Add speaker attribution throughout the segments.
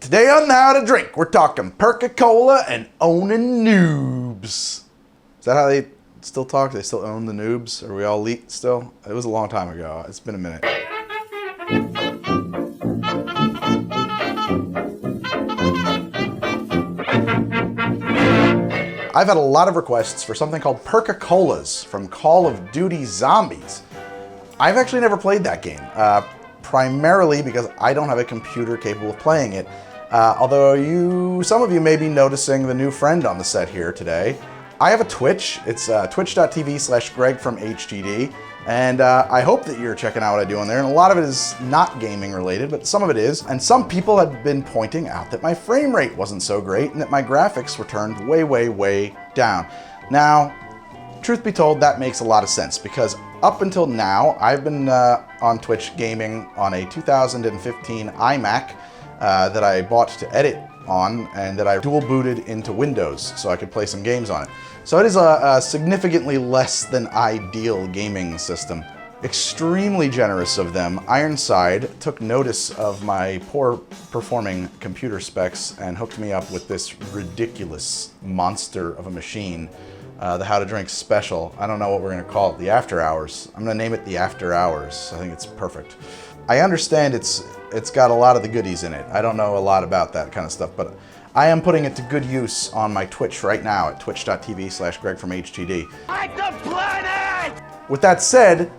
Speaker 1: Today on How to Drink, we're talking Perk-a-Cola and owning noobs. Is that how they still talk? They still own the noobs? Are we all elite still? It was a long time ago. It's been a minute. I've had a lot of requests for something called Perk-a-Colas from Call of Duty Zombies. I've actually never played that game, primarily because I don't have a computer capable of playing it. Although some of you may be noticing the new friend on the set here today. I have a Twitch. It's twitch.tv/Greg from HTD. And I hope that you're checking out what I do on there. And a lot of it is not gaming related, but some of it is. And some people have been pointing out that my frame rate wasn't so great and that my graphics were turned way, way, way down. Now, truth be told, that makes a lot of sense because up until now, I've been on Twitch gaming on a 2015 iMac that I bought to edit on and that I dual booted into Windows so I could play some games on it. So it is a significantly less than ideal gaming system. Extremely generous of them, Ironside took notice of my poor performing computer specs and hooked me up with this ridiculous monster of a machine, the How to Drink Special. I don't know what we're gonna call it, the After Hours. I'm gonna name it the After Hours. I think it's perfect. I understand it's got a lot of the goodies in it. I don't know a lot about that kind of stuff, but I am putting it to good use on my Twitch right now at twitch.tv/Greg from HTD. Like the planet! With that said,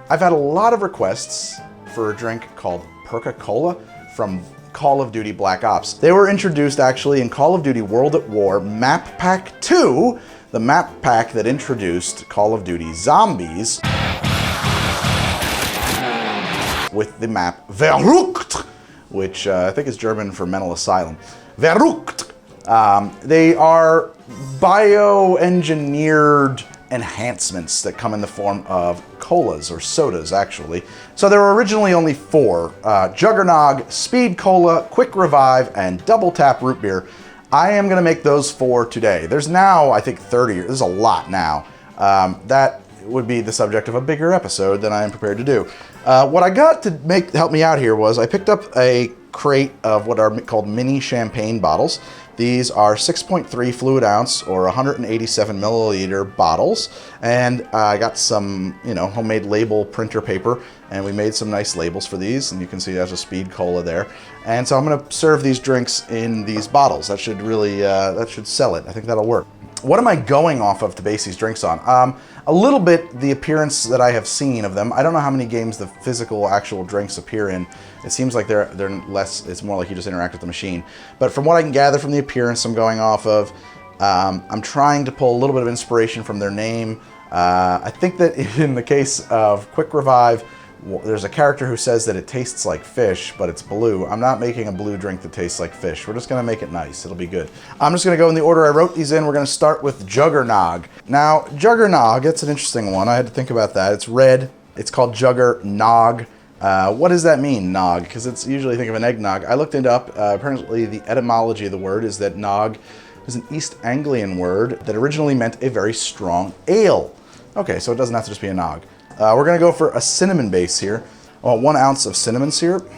Speaker 1: I've had a lot of requests for a drink called Perk-a-Cola from Call of Duty Black Ops. They were introduced actually in Call of Duty World at War Map Pack 2, the map pack that introduced Call of Duty Zombies, with the map Verrückt, which I think is German for mental asylum. Verrückt. They are bioengineered enhancements that come in the form of colas, or sodas actually. So there were originally only 4, Juggernog, Speed Cola, Quick Revive, and Double Tap Root Beer. I am gonna make those 4 today. There's now, I think 30, there's a lot now. That would be the subject of a bigger episode than I am prepared to do. What I got to help me out here was I picked up a crate of what are called mini champagne bottles. These are 6.3 fluid ounce or 187 milliliter bottles. And I got some, homemade label printer paper, and we made some nice labels for these. And you can see there's a Speed Cola there. And so I'm gonna serve these drinks in these bottles. That should really, that should sell it. I think that'll work. What am I going off of to base these drinks on? A little bit the appearance that I have seen of them. I don't know how many games the physical actual drinks appear in. It seems like they're less, it's more like you just interact with the machine. But from what I can gather from the appearance I'm going off of, I'm trying to pull a little bit of inspiration from their name. I think that in the case of Quick Revive, there's a character who says that it tastes like fish, but it's blue. I'm not making a blue drink that tastes like fish. We're just gonna make it nice. It'll be good. I'm just gonna go in the order I wrote these in. We're gonna start with Juggernog. Now, Juggernog, it's an interesting one. I had to think about that. It's red. It's called Juggernog. What does that mean, nog? Because it's usually think of an eggnog. I looked it up. Apparently, the etymology of the word is that nog is an East Anglian word that originally meant a very strong ale. Okay, so it doesn't have to just be a nog. We're gonna go for a cinnamon base here. I want 1 ounce of cinnamon syrup,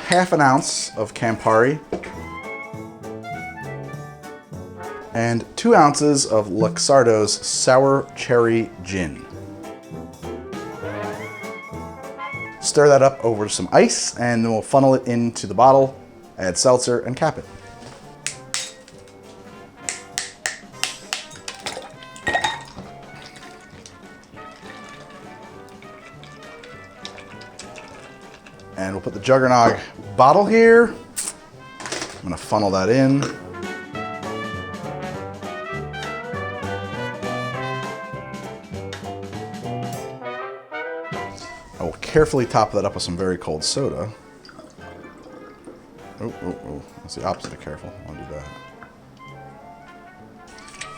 Speaker 1: half an ounce of Campari, and 2 ounces of Luxardo's sour cherry gin. Stir that up over some ice, and then we'll funnel it into the bottle, add seltzer, and cap it. And we'll put the Juggernog bottle here. I'm gonna funnel that in. I will carefully top that up with some very cold soda. Oh, that's the opposite of careful. I'll do that.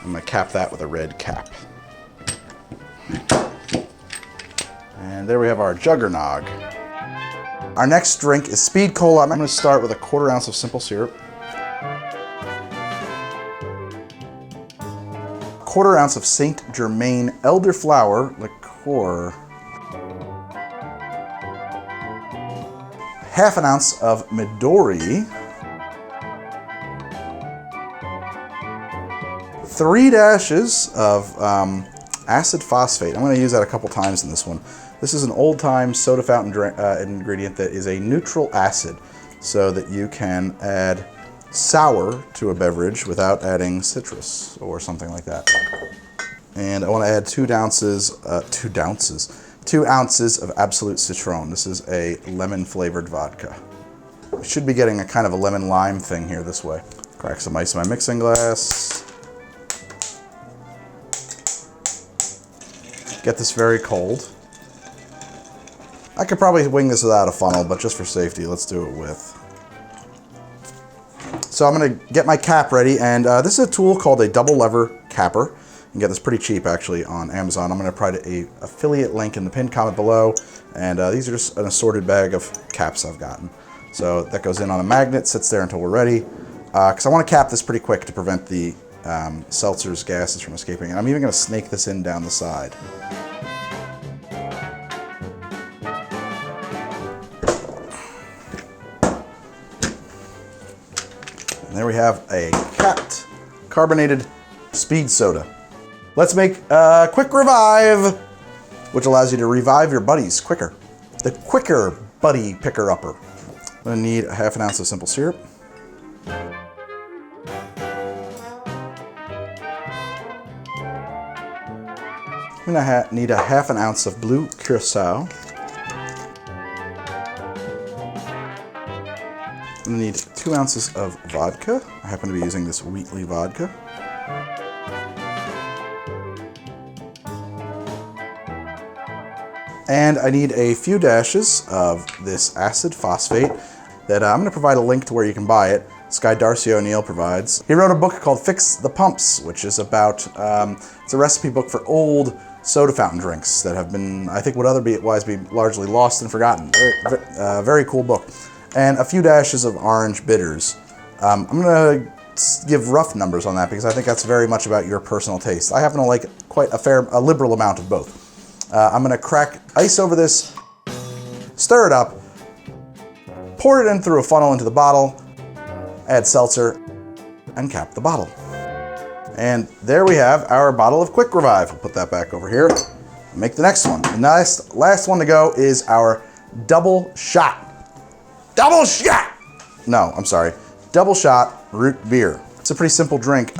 Speaker 1: I'm gonna cap that with a red cap. And there we have our Juggernog. Our next drink is Speed Cola. I'm going to start with a 1/4 ounce of simple syrup, 1/4 ounce of Saint Germain elderflower liqueur, half an ounce of Midori, 3 dashes of acid phosphate. I'm going to use that a couple times in this one. This is an old-time soda fountain ingredient that is a neutral acid, so that you can add sour to a beverage without adding citrus or something like that. And I want to add 2 ounces of Absolut Citron. This is a lemon-flavored vodka. I should be getting a kind of a lemon-lime thing here this way. Crack some ice in my mixing glass. Get this very cold. I could probably wing this without a funnel, but just for safety, let's do it with. So I'm going to get my cap ready, and this is a tool called a double lever capper. You can get this pretty cheap actually on Amazon. I'm going to provide an affiliate link in the pinned comment below, and these are just an assorted bag of caps I've gotten. So that goes in on a magnet, sits there until we're ready, because I want to cap this pretty quick to prevent the seltzer's gases from escaping. And I'm even going to snake this in down the side. And there we have a capped carbonated speed soda. Let's make a quick revive, which allows you to revive your buddies quicker. The quicker buddy picker-upper. I'm gonna need a half an ounce of simple syrup. I'm gonna need a half an ounce of blue curacao. I'm gonna need 2 ounces of vodka. I happen to be using this Wheatley vodka. And I need a few dashes of this acid phosphate that I'm gonna provide a link to where you can buy it. This guy Darcy O'Neill provides. He wrote a book called Fix the Pumps, which is about, it's a recipe book for old soda fountain drinks that have been, I think would otherwise be largely lost and forgotten. Very cool book. And a few dashes of orange bitters. I'm gonna give rough numbers on that because I think that's very much about your personal taste. I happen to like quite a liberal amount of both. I'm gonna crack ice over this, stir it up, pour it in through a funnel into the bottle, add seltzer, and cap the bottle. And there we have our bottle of Quick Revive. We'll put that back over here. Make the next one. The last one to go is our double shot. Double shot! No, I'm sorry. Double shot root beer. It's a pretty simple drink.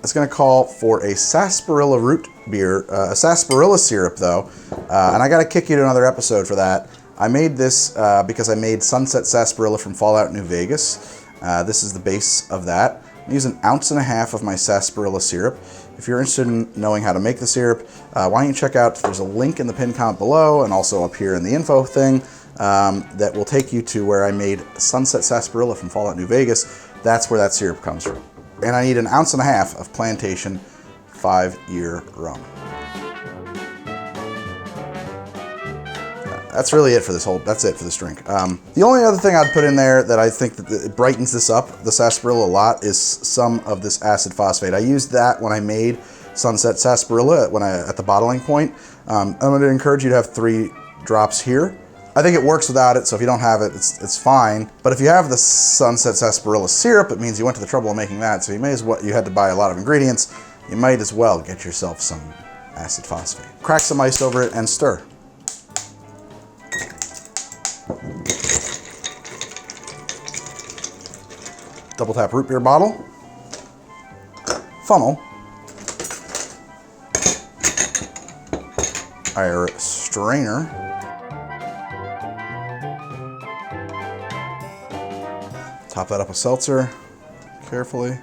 Speaker 1: It's gonna call for a sarsaparilla root beer, a sarsaparilla syrup though, and I gotta kick you to another episode for that. I made this because I made Sunset Sarsaparilla from Fallout New Vegas. This is the base of that. I use 1.5 ounces of my sarsaparilla syrup. If you're interested in knowing how to make the syrup, why don't you check out, there's a link in the pinned comment below and also up here in the info thing that will take you to where I made Sunset Sarsaparilla from Fallout New Vegas. That's where that syrup comes from. And I need 1.5 ounces of Plantation 5-year rum. That's really it for this that's it for this drink. The only other thing I'd put in there that I think that it brightens this up, the sarsaparilla, a lot, is some of this acid phosphate. I used that when I made Sunset Sarsaparilla at the bottling point. I'm going to encourage you to have 3 drops here. I think it works without it, so if you don't have it, it's fine. But if you have the Sunset Sarsaparilla syrup, it means you went to the trouble of making that, so you had to buy a lot of ingredients. You might as well get yourself some acid phosphate. Crack some ice over it and stir. Double tap root beer bottle, funnel, our strainer, top that up with seltzer carefully.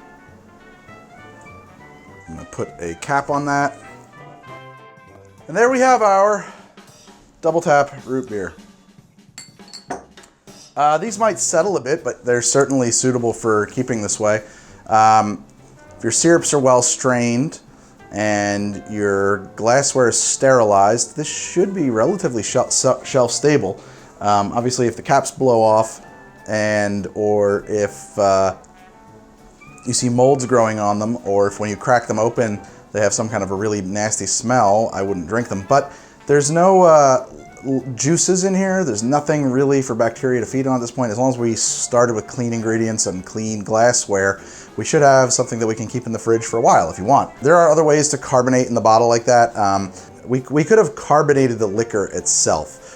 Speaker 1: I'm going to put a cap on that. And there we have our double tap root beer. These might settle a bit, but they're certainly suitable for keeping this way. If your syrups are well strained and your glassware is sterilized, this should be relatively shelf stable. Obviously, if the caps blow off or if you see molds growing on them, or if when you crack them open they have some kind of a really nasty smell, I wouldn't drink them. But there's no juices in here. There's nothing really for bacteria to feed on at this point. As long as we started with clean ingredients and clean glassware, we should have something that we can keep in the fridge for a while if you want. There are other ways to carbonate in the bottle like that. We could have carbonated the liquor itself.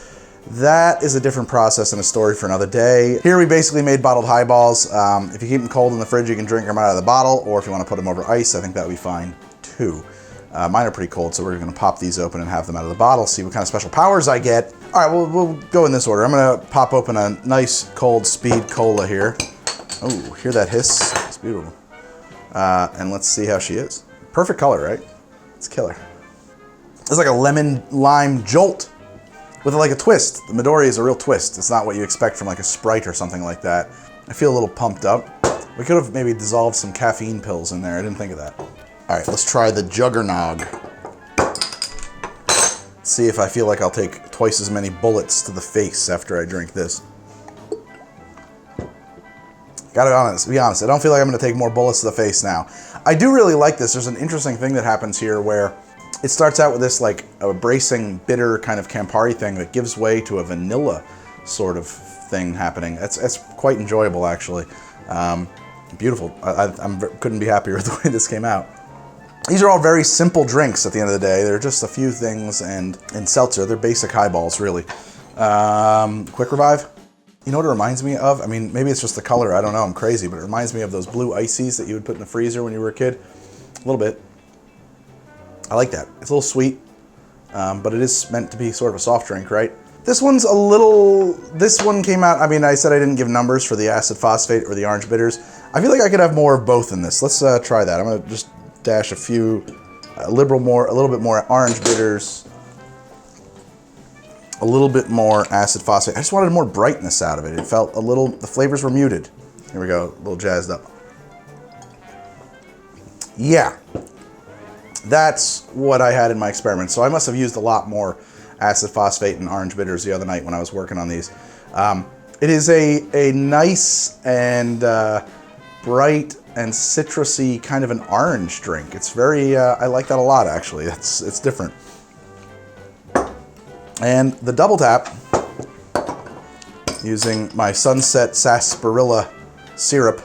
Speaker 1: That is a different process and a story for another day. Here we basically made bottled highballs. If you keep them cold in the fridge, you can drink them out of the bottle, or if you want to put them over ice, I think that would be fine too. Mine are pretty cold, so we're gonna pop these open and have them out of the bottle, see what kind of special powers I get. All right, we'll go in this order. I'm gonna pop open a nice cold Speed Cola here. Oh, hear that hiss? It's beautiful. And let's see how she is. Perfect color, right? It's killer. It's like a lemon lime jolt with like a twist. The Midori is a real twist. It's not what you expect from like a Sprite or something like that. I feel a little pumped up. We could have maybe dissolved some caffeine pills in there. I didn't think of that. All right, let's try the Juggernog. See if I feel like I'll take twice as many bullets to the face after I drink this. Gotta be honest, I don't feel like I'm gonna take more bullets to the face now. I do really like this. There's an interesting thing that happens here where it starts out with this like a bracing, bitter kind of Campari thing that gives way to a vanilla sort of thing happening. It's quite enjoyable, actually. Beautiful. I couldn't be happier with the way this came out. These are all very simple drinks at the end of the day. They're just a few things and seltzer. They're basic highballs, really. Quick Revive. You know what it reminds me of? I mean, maybe it's just the color. I don't know. I'm crazy, but it reminds me of those blue ices that you would put in the freezer when you were a kid. A little bit. I like that. It's a little sweet, but it is meant to be sort of a soft drink, right? This one's a little, this one came out, I mean, I said I didn't give numbers for the acid phosphate or the orange bitters. I feel like I could have more of both in this. Let's try that. I'm gonna just dash a little bit more orange bitters, a little bit more acid phosphate. I just wanted more brightness out of it. It felt a little, the flavors were muted. Here we go, a little jazzed up. Yeah. That's what I had in my experiment. So I must have used a lot more acid phosphate and orange bitters the other night when I was working on these. It is a nice and bright and citrusy kind of an orange drink. It's very, I like that a lot, actually. It's different. And the double tap, using my Sunset Sarsaparilla syrup.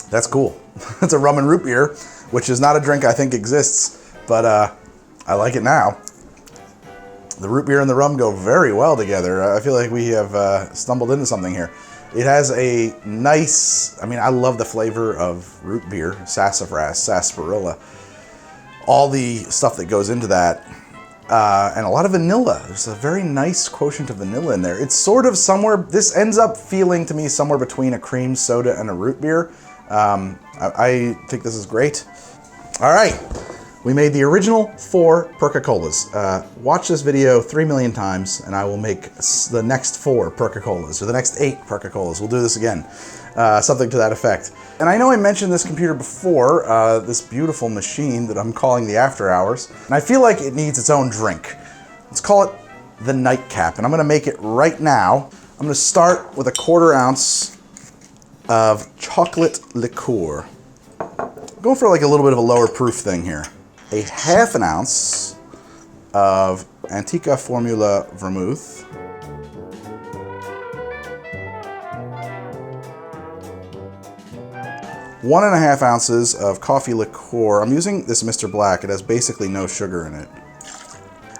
Speaker 1: That's cool. It's a rum and root beer, which is not a drink I think exists, but I like it now. The root beer and the rum go very well together. I feel like we have stumbled into something here. It has a nice, I mean, I love the flavor of root beer, sassafras, sarsaparilla, all the stuff that goes into that, and a lot of vanilla. There's a very nice quotient of vanilla in there. It's sort of somewhere, this ends up feeling to me somewhere between a cream soda and a root beer. I think this is great. All right, we made the original 4 Perk-a-Colas. Watch this video 3 million times and I will make the next 4 Perk-a-Colas, or the next 8 Perk-a-Colas. We'll do this again, something to that effect. And I know I mentioned this computer before, this beautiful machine that I'm calling the After Hours, and I feel like it needs its own drink. Let's call it the Nightcap, and I'm gonna make it right now. I'm gonna start with a 1/4 ounce of chocolate liqueur. I'm going for like a little bit of a lower proof thing here. A 1/2 ounce of Antica Formula Vermouth. 1.5 ounces of coffee liqueur. I'm using this Mr. Black. It has basically no sugar in it.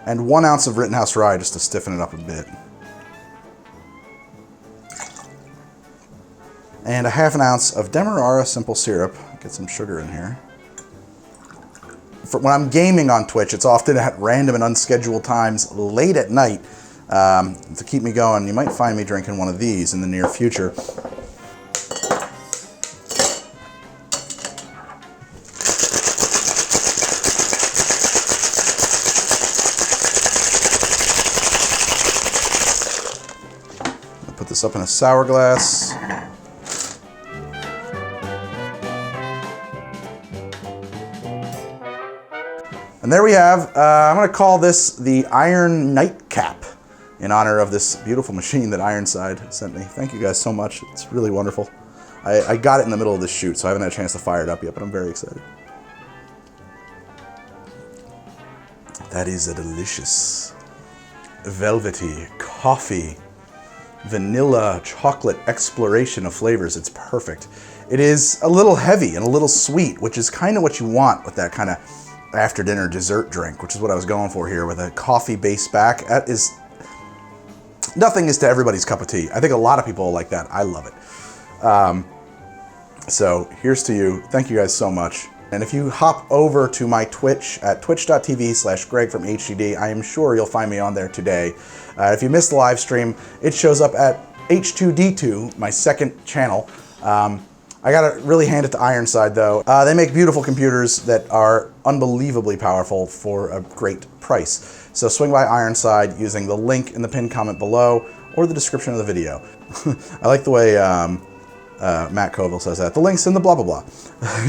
Speaker 1: And 1 ounce of Rittenhouse Rye just to stiffen it up a bit. And a 1/2 ounce of Demerara simple syrup. Get some sugar in here. When I'm gaming on Twitch, it's often at random and unscheduled times late at night to keep me going. You might find me drinking one of these in the near future. I'll put this up in a sour glass. And there we have, I'm gonna call this the Iron Nightcap in honor of this beautiful machine that Ironside sent me. Thank you guys so much. It's really wonderful. I got it in the middle of this shoot, so I haven't had a chance to fire it up yet, but I'm very excited. That is a delicious, velvety, coffee, vanilla, chocolate exploration of flavors. It's perfect. It is a little heavy and a little sweet, which is kind of what you want with that kind of after dinner dessert drink, which is what I was going for here with a coffee base back. That is, nothing is to everybody's cup of tea. I think a lot of people like that. I love it. So here's to you. Thank you guys so much. And if you hop over to my Twitch at twitch.tv/Greg from HDD, I am sure you'll find me on there today. If you missed the live stream, it shows up at H2D2, my second channel. I gotta really hand it to Ironside though. They make beautiful computers that are unbelievably powerful for a great price. So swing by Ironside using the link in the pinned comment below or the description of the video. I like the way Matt Colville says that. The link's in the blah, blah, blah.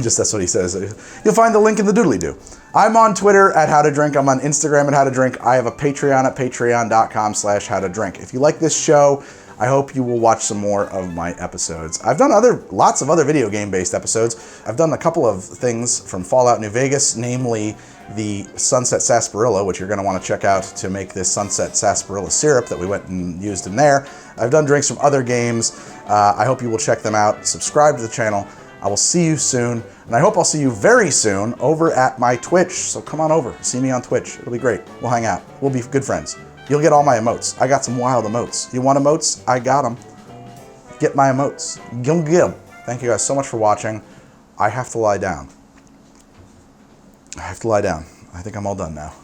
Speaker 1: Just that's what he says. You'll find the link in the doodly-doo. I'm on Twitter at howtodrink. I'm on Instagram at howtodrink. I have a Patreon at patreon.com/howtodrink. If you like this show, I hope you will watch some more of my episodes. I've done lots of other video game-based episodes. I've done a couple of things from Fallout New Vegas, namely the Sunset Sarsaparilla, which you're going to want to check out to make this Sunset Sarsaparilla syrup that we went and used in there. I've done drinks from other games. I hope you will check them out. Subscribe to the channel. I will see you soon, and I hope I'll see you very soon over at my Twitch. So come on over, see me on Twitch. It'll be great. We'll hang out. We'll be good friends. You'll get all my emotes. I got some wild emotes. You want emotes? I got them. Get my emotes. Go get them. Thank you guys so much for watching. I have to lie down. I think I'm all done now.